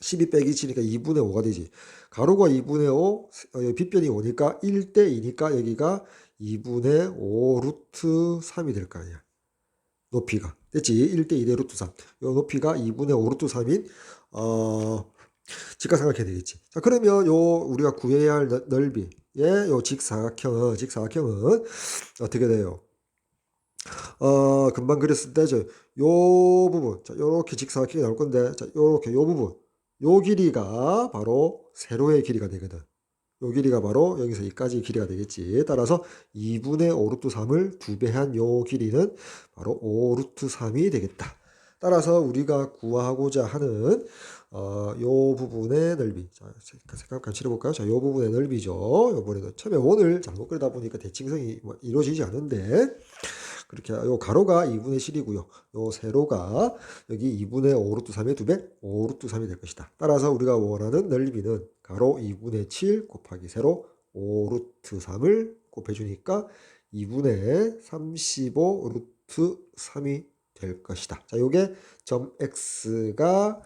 12 빼기 7이니까 2분의 5가 되지. 가로가 2분의 5, 빗변이 5니까 1대 2니까 여기가 2분의 5 루트 3이 될 거 아니야. 높이가. 됐지? 1대 2대 루트 3. 요 높이가 2분의 5 루트 3인 직각삼각형이 되겠지. 자, 그러면 요 우리가 구해야 할 넓이의 요 직사각형은 어떻게 돼요? 금방 그렸을 때 요 부분, 자, 요렇게 직사각형이 나올 건데, 자, 요렇게 요 부분, 요 길이가 바로 세로의 길이가 되거든. 요 길이가 바로 여기서 여기까지 길이가 되겠지. 따라서 2분의 5 루트 3을 2배한 요 길이는 바로 5 루트 3이 되겠다. 따라서 우리가 구하고자 하는 요 부분의 넓이. 자, 색깔 같이 칠해볼까요? 자, 요 부분의 넓이죠. 요번에도 처음에 원을 잘못 그리다 보니까 대칭성이 이루어지지 않은데, 그렇게 요 가로가 2분의 7이고요. 요 세로가 여기 2분의 5 루트 3의 2배 5 루트 3이 될 것이다. 따라서 우리가 원하는 넓이는 가로 2분의 7 곱하기 세로 5 루트 3을 곱해주니까 2분의 35 루트 3이 될 것이다. 자, 요게 점 x가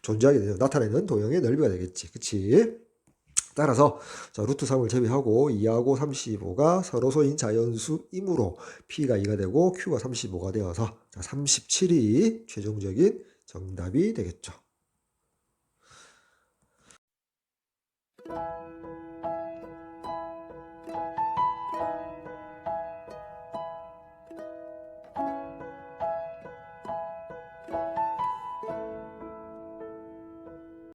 존재하게 되는 나타내는 도형의 넓이가 되겠지. 그치? 따라서 자, 루트 3을 제외하고 2하고 35가 서로소인 자연수이므로 P가 2가 되고 Q가 35가 되어서 자, 37이 최종적인 정답이 되겠죠.